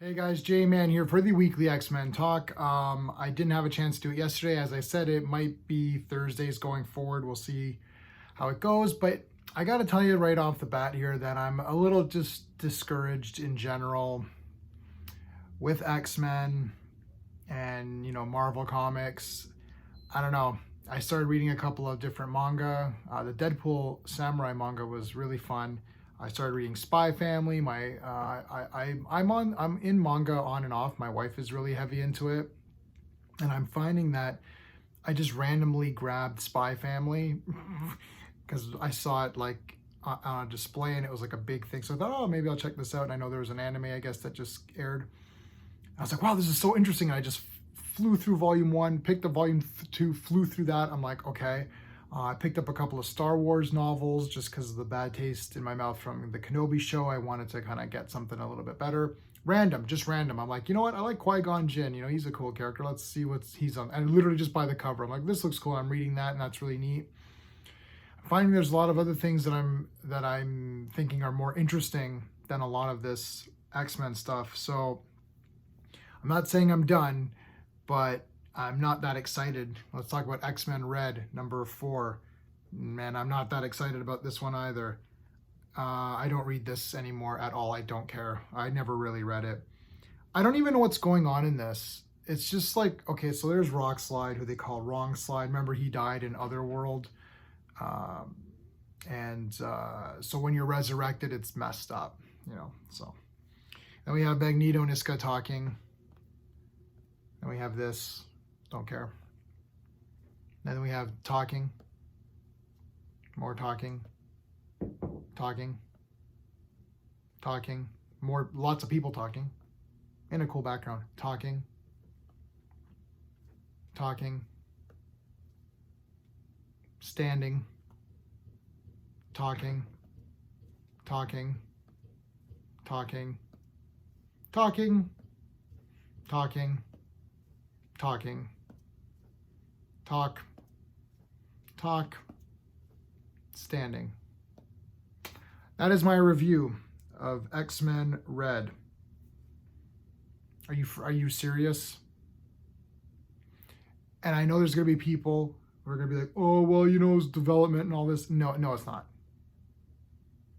Hey guys, J-Man here for the weekly X-Men talk. I didn't have a chance to do it yesterday. As I said, it might be Thursdays going forward. We'll see how it goes. But I got to tell you right off the bat here that I'm a little just discouraged in general with X-Men and, Marvel Comics. I don't know. I started reading a couple of different manga. The Deadpool Samurai manga was really fun. I started reading Spy Family. I'm in manga on and off. My wife is really heavy into it, and I'm finding that I just randomly grabbed Spy Family because I saw it like on a display and it was like a big thing. So I thought, oh, maybe I'll check this out. And I know there was an anime, I guess, that just aired. I was like, wow, this is so interesting. And I just flew through volume 1, picked up volume 2, flew through that. I'm like, okay. I picked up a couple of Star Wars novels just because of the bad taste in my mouth from the Kenobi show. I wanted to kind of get something a little bit better. Just random. I'm like, you know what? I like Qui-Gon Jinn. He's a cool character. Let's see what he's on. And literally just by the cover, I'm like, this looks cool. I'm reading that, and that's really neat. I'm finding there's a lot of other things that I'm thinking are more interesting than a lot of this X-Men stuff. So I'm not saying I'm done, but I'm not that excited. Let's talk about XMen Red, number 4. Man, I'm not that excited about this one either. I don't read this anymore at all. I don't care. I never really read it. I don't even know what's going on in this. It's just like, okay, so there's Rockslide, who they call Wrong Slide. Remember, he died in Otherworld. So when you're resurrected, it's messed up, so. Then we have Magneto and Iska talking. Then we have this. Don't care. Then we have talking. More talking. More, lots of people talking. In a cool background. Talking. Standing. Talking. Talk, standing. That is my review of X-Men Red. Are you serious? And I know there's going to be people who are going to be like, oh, well, it's development and all this. No, it's not.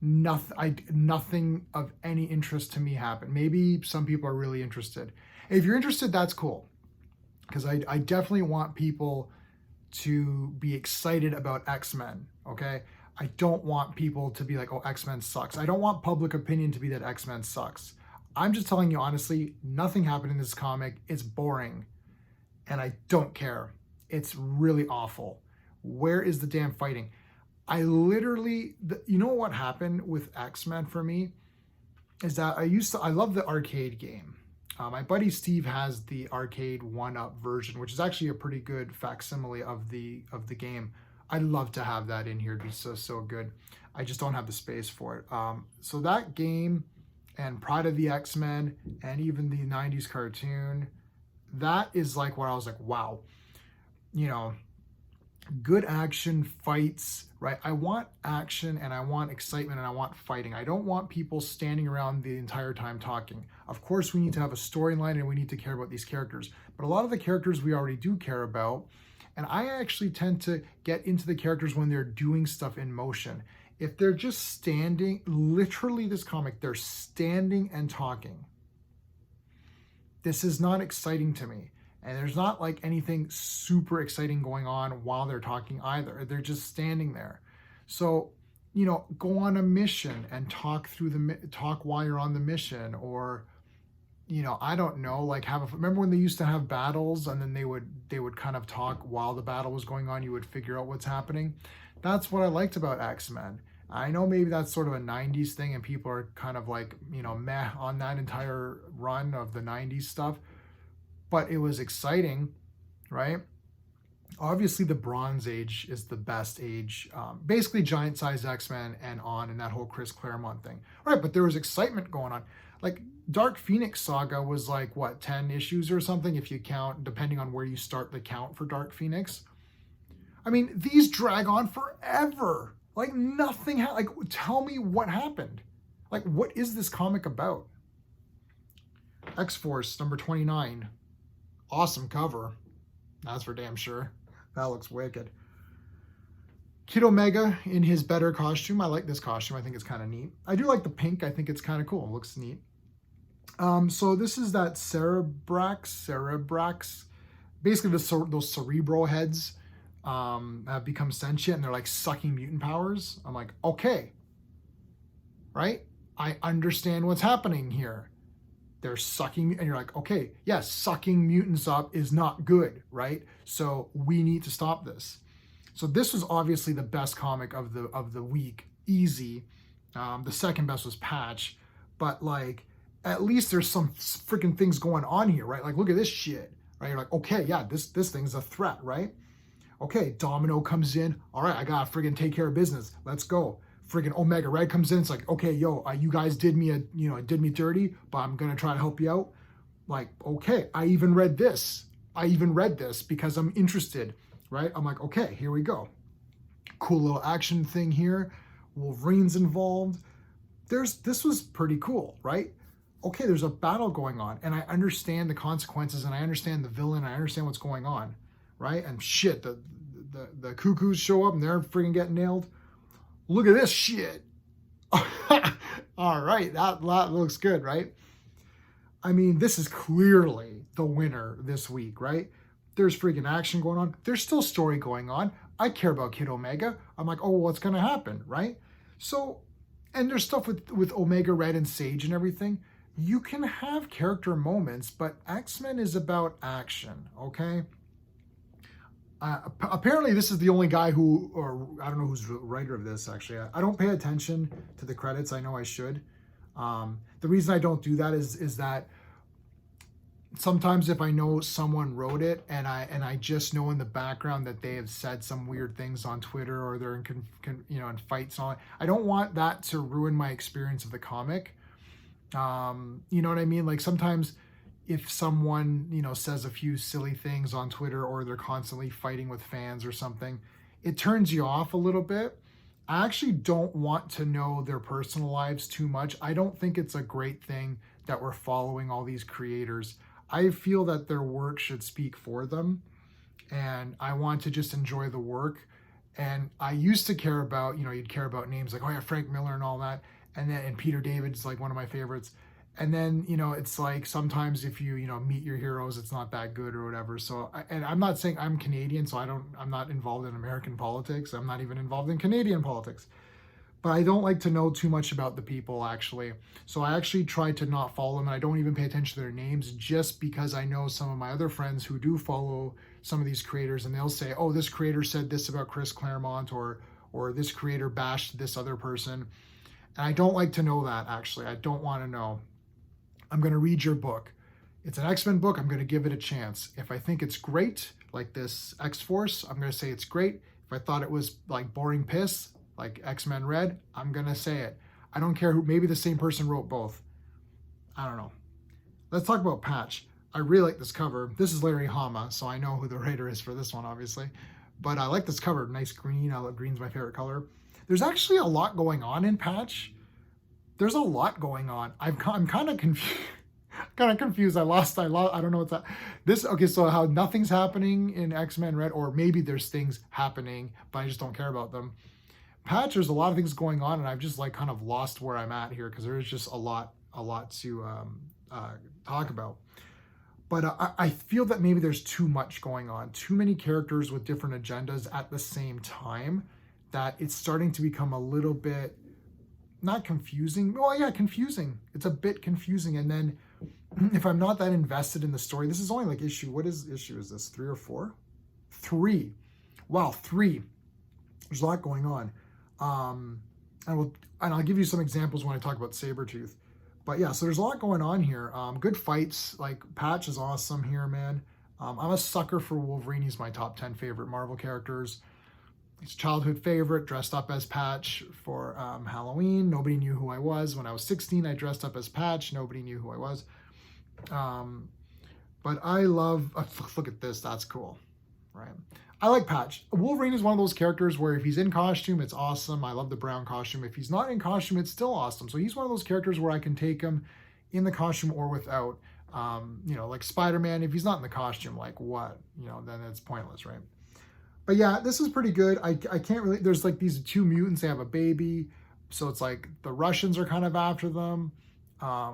Nothing of any interest to me happened. Maybe some people are really interested. If you're interested, that's cool. Because I definitely want people to be excited about X-Men, okay? I don't want people to be like, oh, X-Men sucks. I don't want public opinion to be that X-Men sucks. I'm just telling you honestly, nothing happened in this comic. It's boring, and I don't care. It's really awful. Where is the damn fighting? I literally, you know what happened with X-Men for me? Is that I love the arcade game. My buddy Steve has the arcade 1-up version, which is actually a pretty good facsimile of the game. I'd love to have that in here. It'd be so good. I just don't have the space for it. So that game and Pride of the X-Men and even the 90s cartoon, that is like where I was like, wow, good action fights, right? I want action and I want excitement and I want fighting. I don't want people standing around the entire time talking. Of course, we need to have a storyline and we need to care about these characters, but a lot of the characters we already do care about. And I actually tend to get into the characters when they're doing stuff in motion. If they're just standing, literally this comic, they're standing and talking. This is not exciting to me. And there's not like anything super exciting going on while they're talking either. They're just standing there. So, go on a mission and talk while you're on the mission, or, I don't know, like remember when they used to have battles and then they would kind of talk while the battle was going on, you would figure out what's happening. That's what I liked about X-Men. I know maybe that's sort of a 90s thing and people are kind of like, meh on that entire run of the 90s stuff. But it was exciting, right? Obviously, the Bronze Age is the best age. Basically, giant-sized X-Men and that whole Chris Claremont thing. Right, but there was excitement going on. Like, Dark Phoenix Saga was like, what, 10 issues or something, if you count, depending on where you start the count for Dark Phoenix. I mean, these drag on forever. Like, nothing, like, tell me what happened. Like, what is this comic about? X-Force number 29. Awesome cover. That's for damn sure. That looks wicked. Kid Omega in his better costume. I like this costume. I think it's kind of neat. I do like the pink. I think it's kind of cool. It looks neat. So this is that Cerebrax. Basically, those cerebral heads have become sentient and they're like sucking mutant powers. I'm like, okay, right? I understand what's happening here. They're sucking, and you're like, okay, yes, sucking mutants up is not good, right? So we need to stop this. So this was obviously the best comic of the week, easy. The second best was Patch, but like at least there's some freaking things going on here, right? Like look at this shit, right? You're like, okay, yeah, this thing's a threat, right? Okay, Domino comes in. All right, I gotta friggin' take care of business. Let's go. Friggin' Omega Red comes in. It's like, okay, yo, you guys did me dirty, but I'm gonna try to help you out. Like, okay, I even read this because I'm interested, right? I'm like, okay, here we go. Cool little action thing here. Wolverine's involved. This was pretty cool, right? Okay, there's a battle going on, and I understand the consequences, and I understand the villain, and I understand what's going on, right? And shit, the cuckoos show up, and they're friggin' getting nailed. Look at this shit. All right, that looks good, right? I mean, this is clearly the winner this week, right? There's freaking action going on. There's still story going on. I care about Kid Omega. I'm like, oh, well, what's going to happen, right? So, and there's stuff with Omega Red and Sage and everything. You can have character moments, but X-Men is about action, okay? Apparently this is the only guy who, or I don't know who's the writer of this actually. I don't pay attention to the credits. I know I should. The reason I don't do that is that sometimes if I know someone wrote it and I just know in the background that they have said some weird things on Twitter or they're in fights on, I don't want that to ruin my experience of the comic. You know what I mean? Like sometimes if someone, says a few silly things on Twitter or they're constantly fighting with fans or something, it turns you off a little bit. I actually don't want to know their personal lives too much. I don't think it's a great thing that we're following all these creators. I feel that their work should speak for them, and I want to just enjoy the work. And I used to care about, you'd care about names like, oh yeah, Frank Miller and all that. And Peter David's like one of my favorites. And then, it's like sometimes if you, meet your heroes, it's not that good or whatever. So, and I'm not saying I'm Canadian, so I'm not involved in American politics. I'm not even involved in Canadian politics. But I don't like to know too much about the people, actually. So I actually try to not follow them, and I don't even pay attention to their names just because I know some of my other friends who do follow some of these creators, and they'll say, oh, this creator said this about Chris Claremont, or this creator bashed this other person. And I don't like to know that, actually. I don't want to know. I'm going to read your book. It's an X-Men book. I'm going to give it a chance. If I think it's great, like this X-Force, I'm going to say it's great. If I thought it was like boring piss, like XMen Red, I'm going to say it. I don't care who, maybe the same person wrote both. I don't know. Let's talk about Patch. I really like this cover. This is Larry Hama, so I know who the writer is for this one, obviously. But I like this cover. Nice green. Green's my favorite color. There's actually a lot going on in Patch. There's a lot going on. I'm kind of confused. I don't know what's that. Okay, so how nothing's happening in X-Men Red, or maybe there's things happening, but I just don't care about them. Patch, there's a lot of things going on, and I've just like kind of lost where I'm at here because there's just a lot to talk about. But I feel that maybe there's too much going on, too many characters with different agendas at the same time, that it's starting to become a little bit, not confusing. Oh yeah, confusing. It's a bit confusing. And then if I'm not that invested in the story, this is only like issue. What issue is this? 3 or 4? 3. Wow, 3. There's a lot going on. And I'll give you some examples when I talk about Sabretooth. But yeah, so there's a lot going on here. Good fights. Like Patch is awesome here, man. I'm a sucker for Wolverine. He's my top 10 favorite Marvel characters. He's a childhood favorite, dressed up as Patch for Halloween. Nobody knew who I was. When I was 16, I dressed up as Patch. Nobody knew who I was. But I love, look at this. That's cool, right? I like Patch. Wolverine is one of those characters where if he's in costume, it's awesome. I love the brown costume. If he's not in costume, it's still awesome. So he's one of those characters where I can take him in the costume or without. You know, like Spider-Man, if he's not in the costume, like what? You know, then it's pointless, right? But yeah, this is pretty good. I can't really, there's like these two mutants, they have a baby. So it's like the Russians are kind of after them.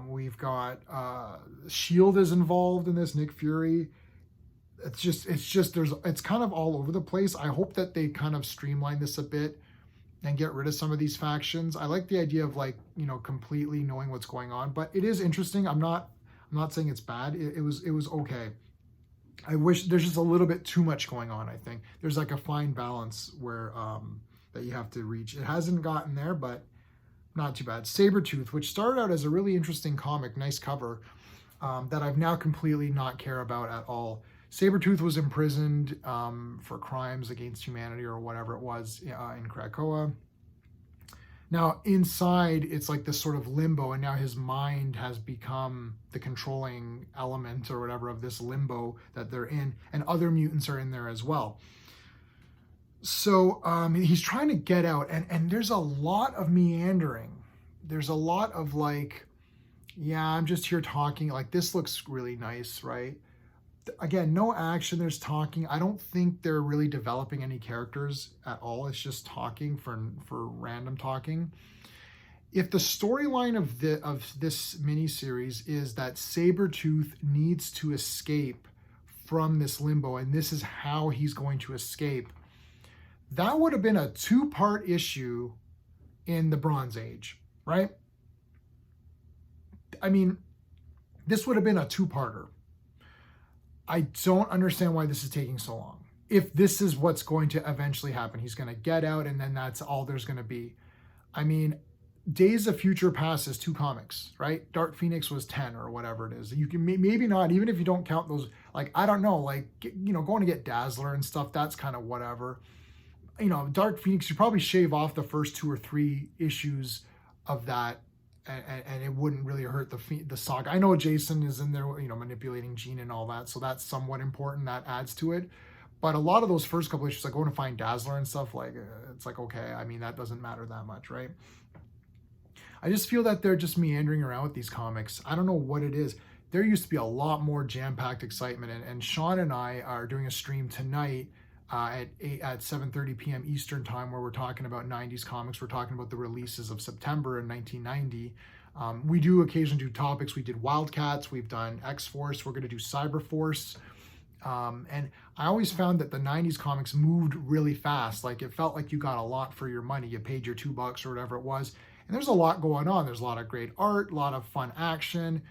We've got Shield is involved in this, Nick Fury. It's kind of all over the place. I hope that they kind of streamline this a bit and get rid of some of these factions. I like the idea of like, you know, completely knowing what's going on, but it is interesting. I'm not saying it's bad. It was okay. I wish there's just a little bit too much going on. I think there's like a fine balance where that you have to reach. It hasn't gotten there, but not too bad. Sabretooth, which started out as a really interesting comic, nice cover, that I've now completely not care about at all. Sabretooth was imprisoned for crimes against humanity or whatever it was in Krakoa. Now, inside, it's like this sort of limbo, and now his mind has become the controlling element or whatever of this limbo that they're in, and other mutants are in there as well. So he's trying to get out, and there's a lot of meandering. There's a lot of like, yeah, I'm just here talking. Like, this looks really nice, right? Again, no action, there's talking. I don't think they're really developing any characters at all. It's just talking for random talking. If the storyline of this miniseries is that Sabretooth needs to escape from this limbo, and this is how he's going to escape, that would have been a 2-part issue in the Bronze Age, right? I mean, this would have been a 2-parter. I don't understand why this is taking so long. If this is what's going to eventually happen, he's going to get out and then that's all there's going to be. I mean, Days of Future Past is 2 comics, right? Dark Phoenix was 10 or whatever it is. You can maybe not, even if you don't count those, like, I don't know, like, you know, going to get Dazzler and stuff, that's kind of whatever. You know, Dark Phoenix, you probably shave off the first 2 or 3 issues of that, and it wouldn't really hurt the saga. I know Jason is in there, you know, manipulating Jean and all that, so that's somewhat important. That adds to it. But a lot of those first couple issues, like going to find Dazzler and stuff, like it's like, okay, I mean, that doesn't matter that much, right? I just feel that they're just meandering around with these comics. I don't know what it is. There used to be a lot more jam-packed excitement, and Sean and I are doing a stream tonight at 7:30 p.m. Eastern time, where we're talking about 90s comics. We're talking about the releases of September in 1990. We do occasionally do topics. We did Wildcats. We've done X-Force. We're going to do Cyberforce. And I always found that the 90s comics moved really fast. Like, it felt like you got a lot for your money. You paid your $2 or whatever it was. And there's a lot going on. There's a lot of great art, a lot of fun action,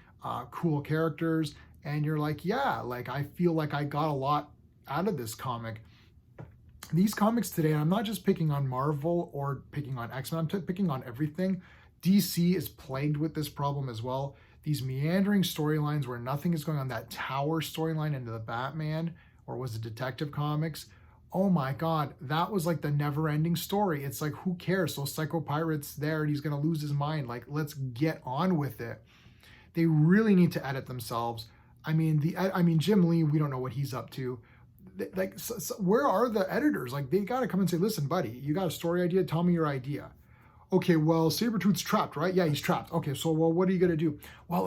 cool characters. And you're like, yeah, like, I feel like I got a lot out of this comic. These comics today, and I'm not just picking on Marvel or picking on X-Men, I'm picking on everything. DC is plagued with this problem as well. These meandering storylines where nothing is going on, that Tower storyline into the Batman, or was it Detective Comics? Oh my God, that was like the never-ending story. It's like, who cares? So Psycho Pirate's there and he's going to lose his mind. Like, let's get on with it. They really need to edit themselves. I mean, Jim Lee, we don't know what he's up to. Like, so where are the editors? Like, they got to come and say, listen, buddy, you got a story idea? Tell me your idea. Okay, well, Sabretooth's trapped, right? Yeah, he's trapped. Okay, so, well, what are you going to do? Well,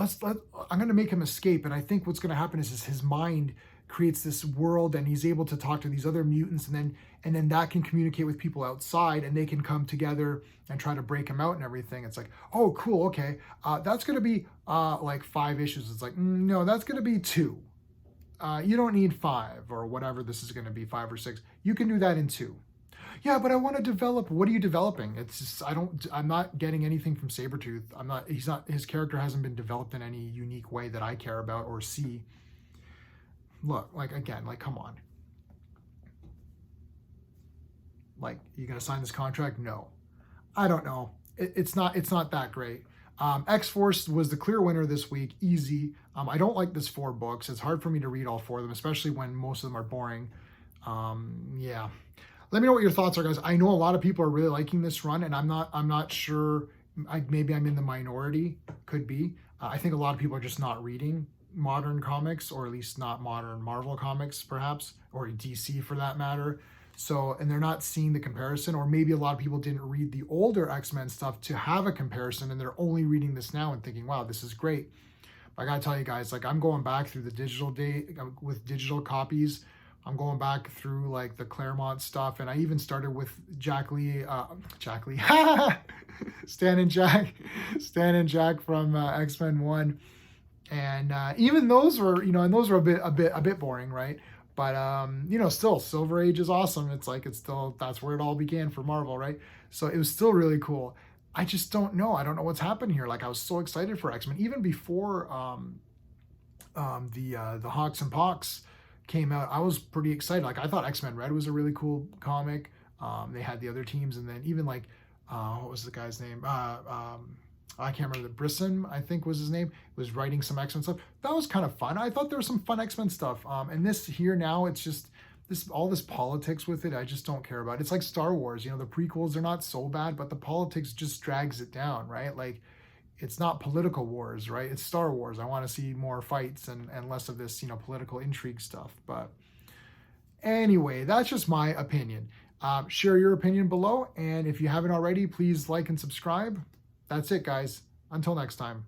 I'm going to make him escape. And I think what's going to happen is his mind creates this world and he's able to talk to these other mutants, and then that can communicate with people outside and they can come together and try to break him out and everything. It's like, oh, cool. Okay. That's going to be like 5 issues. It's like, no, that's going to be 2. You don't need 5 or whatever this is going to be, 5 or 6. You can do that in 2. Yeah, but I want to develop. What are you developing? It's just, I'm not getting anything from Sabretooth. His character hasn't been developed in any unique way that I care about or see. Look, like, again, like, come on. Like, you going to sign this contract? No. I don't know. It's not that great. X-Force was the clear winner this week. Easy. I don't like this 4 books. It's hard for me to read all 4 of them, especially when most of them are boring. Yeah. Let me know what your thoughts are, guys. I know a lot of people are really liking this run, and I'm not sure. Maybe I'm in the minority. Could be. I think a lot of people are just not reading modern comics, or at least not modern Marvel comics, perhaps, or DC for that matter. So, and they're not seeing the comparison, or maybe a lot of people didn't read the older X-Men stuff to have a comparison, and they're only reading this now and thinking, wow, this is great. I gotta tell you guys, like I'm going back through the digital with digital copies. I'm going back through like the Claremont stuff, and I even started with Jack Lee, Stan and Jack from X-Men 1, and even those were, and those were a bit boring, right? But still, Silver Age is awesome. It's still, that's where it all began for Marvel, right? So it was still really cool. I just don't know. I don't know what's happened here. Like I was so excited for X-Men even before the Hawks and Pox came out. I was pretty excited. Like I thought X-Men Red was a really cool comic. They had the other teams, and then even like what was the guy's name? I can't remember. The Brisson, I think was his name, was writing some X-Men stuff. That was kind of fun. I thought there was some fun X-Men stuff. And this here now, it's just all this politics with it. I just don't care about. It's like Star Wars. The prequels are not so bad, but the politics just drags it down, right? Like it's not political wars, right? It's Star Wars. I want to see more fights and less of this, political intrigue stuff. But anyway, that's just my opinion. Share your opinion below. And if you haven't already, please like and subscribe. That's it, guys. Until next time.